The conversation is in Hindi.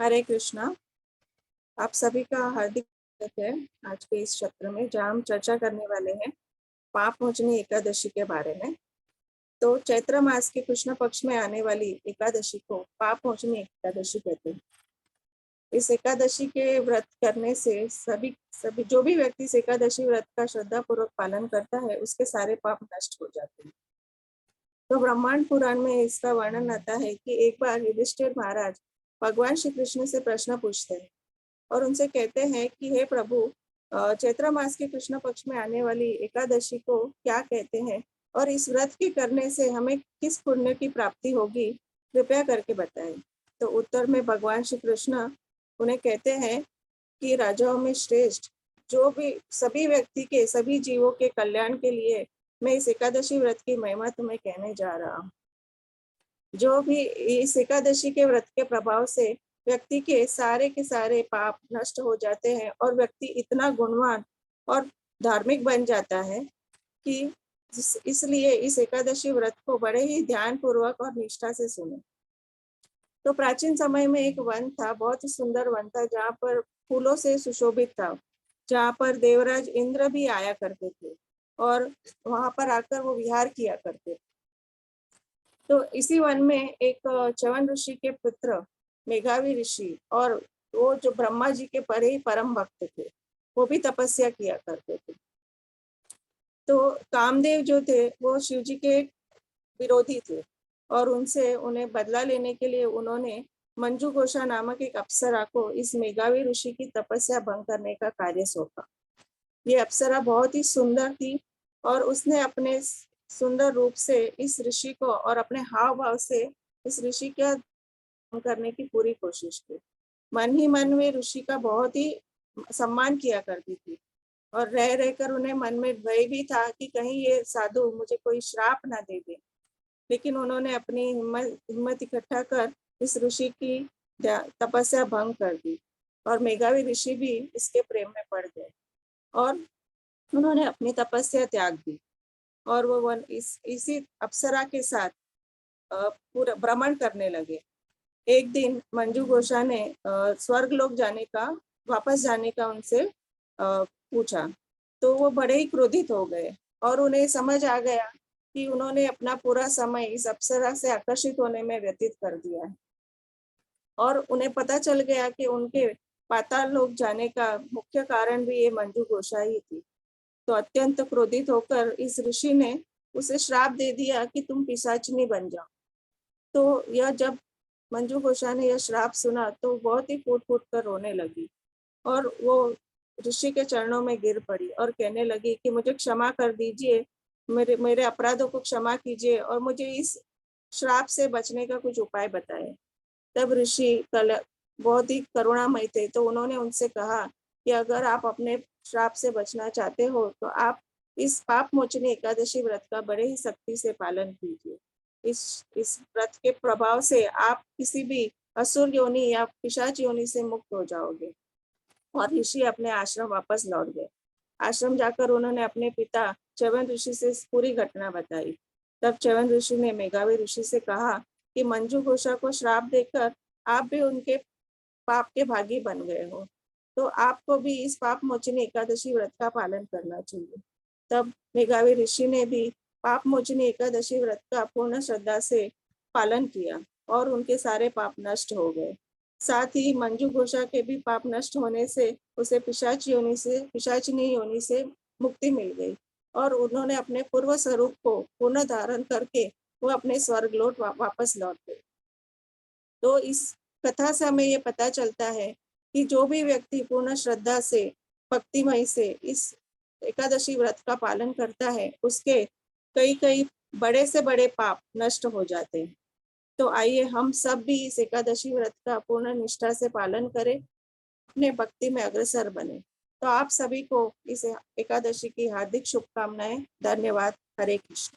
हरे कृष्णा। आप सभी का हार्दिक स्वागत है आज के इस सत्र में, जहाँ हम चर्चा करने वाले हैं पाप मोचनी एकादशी के बारे में। तो चैत्र मास के कृष्ण पक्ष में आने वाली एकादशी को पाप मोचनी एकादशी कहते हैं। इस एकादशी के व्रत करने से सभी सभी जो भी व्यक्ति इस एकादशी व्रत का श्रद्धा पूर्वक पालन करता है, उसके सारे पाप नष्ट हो जाते हैं। तो ब्रह्मांड पुराण में इसका वर्णन आता है कि एक बार युधिष्ठिर महाराज भगवान श्री कृष्ण से प्रश्न पूछते हैं और उनसे कहते हैं कि हे प्रभु, चैत्र मास के कृष्ण पक्ष में आने वाली एकादशी को क्या कहते हैं और इस व्रत के करने से हमें किस पुण्य की प्राप्ति होगी, कृपया करके बताएं। तो उत्तर में भगवान श्री कृष्ण उन्हें कहते हैं कि राजाओं में श्रेष्ठ, जो भी सभी व्यक्ति के सभी जीवों के कल्याण के लिए मैं इस एकादशी व्रत की महिमा तुम्हें कहने जा रहा हूँ। जो भी इस एकादशी के व्रत के प्रभाव से व्यक्ति के सारे पाप नष्ट हो जाते हैं और व्यक्ति इतना गुणवान और धार्मिक बन जाता है कि इसलिए इस एकादशी व्रत को बड़े ही ध्यान पूर्वक और निष्ठा से सुने। तो प्राचीन समय में एक वन था, बहुत ही सुंदर वन था, जहाँ पर फूलों से सुशोभित था, जहाँ पर देवराज इंद्र भी आया करते थे और वहां पर आकर वो विहार किया करते थे। तो इसी वन में एक च्यवन ऋषि के पुत्र मेघावी ऋषि और वो जो ब्रह्मा जी के परे ही परम भक्त थे, वो भी तपस्या किया करते थे। तो कामदेव जो थे वो शिव जी के विरोधी थे और उनसे उन्हें बदला लेने के लिए उन्होंने मंजू घोषा नामक एक अप्सरा को इस मेघावी ऋषि की तपस्या भंग करने का कार्य सौंपा। ये अप्सरा बहुत ही सुंदर थी और उसने अपने सुंदर रूप से इस ऋषि को और अपने हाव भाव से इस ऋषि का करने की पूरी कोशिश की। मन ही मन में ऋषि का बहुत ही सम्मान किया करती थी और रह रहकर उन्हें मन में भय भी था कि कहीं ये साधु मुझे कोई श्राप ना दे दे। लेकिन उन्होंने अपनी हिम्मत इकट्ठा कर इस ऋषि की तपस्या भंग कर दी और मेघावी ऋषि भी इसके प्रेम में पड़ गए और उन्होंने अपनी तपस्या त्याग दी और वो वन इसी अप्सरा के साथ पूरा भ्रमण करने लगे। एक दिन मंजू घोषा ने स्वर्ग लोक जाने का वापस जाने का उनसे पूछा, तो वो बड़े ही क्रोधित हो गए और उन्हें समझ आ गया कि उन्होंने अपना पूरा समय इस अप्सरा से आकर्षित होने में व्यतीत कर दिया है और उन्हें पता चल गया कि उनके पाताल लोक जाने का मुख्य कारण भी ये मंजू घोषा ही थी। तो अत्यंत क्रोधित होकर इस ऋषि ने उसे श्राप दे दिया कि तुम पिशाचिनी बन जाओ। तो यह जब मंजू घोषा ने यह श्राप सुना तो बहुत ही फूट फूट कर रोने लगी और वो ऋषि के चरणों में गिर पड़ी और कहने लगी कि मुझे क्षमा कर दीजिए, मेरे मेरे अपराधों को क्षमा कीजिए और मुझे इस श्राप से बचने का कुछ उपाय बताए। तब ऋषि कल बहुत ही करुणामय थे, तो उन्होंने उनसे कहा कि अगर आप अपने श्राप से बचना चाहते हो तो आप इस पाप मोचनी एकादशी व्रत का बड़े ही सख्ती से पालन कीजिए। इस व्रत के प्रभाव से आप किसी भी असुर योनि या पिशाच योनि से मुक्त हो जाओगे। और ऋषि अपने आश्रम वापस लौट गए। आश्रम जाकर उन्होंने अपने पिता च्यवन ऋषि से पूरी घटना बताई। तब च्यवन ऋषि ने मेघावी ऋषि से कहा कि मंजू घोषा को श्राप देकर आप भी उनके पाप के भागी बन गए हो, तो आपको भी इस पाप मोचनी एकादशी व्रत का पालन करना चाहिए। तब मेघावी ऋषि ने भी पाप मोचनी एकादशी व्रत का पूर्ण श्रद्धा से पालन किया और उनके सारे पाप नष्ट हो गए। साथ ही मंजू घोषा के भी पाप नष्ट होने से उसे पिशाचिनी योनि से मुक्ति मिल गई और उन्होंने अपने पूर्व स्वरूप को पुनः धारण करके वो अपने स्वर्ग लोक वापस लौट गए। तो इस कथा से हमें ये पता चलता है कि जो भी व्यक्ति पूर्ण श्रद्धा से भक्तिमय से इस एकादशी व्रत का पालन करता है, उसके कई कई बड़े से बड़े पाप नष्ट हो जाते हैं। तो आइए हम सब भी इस एकादशी व्रत का पूर्ण निष्ठा से पालन करें, अपने भक्ति में अग्रसर बने। तो आप सभी को इस एकादशी की हार्दिक शुभकामनाएं। धन्यवाद। हरे कृष्ण।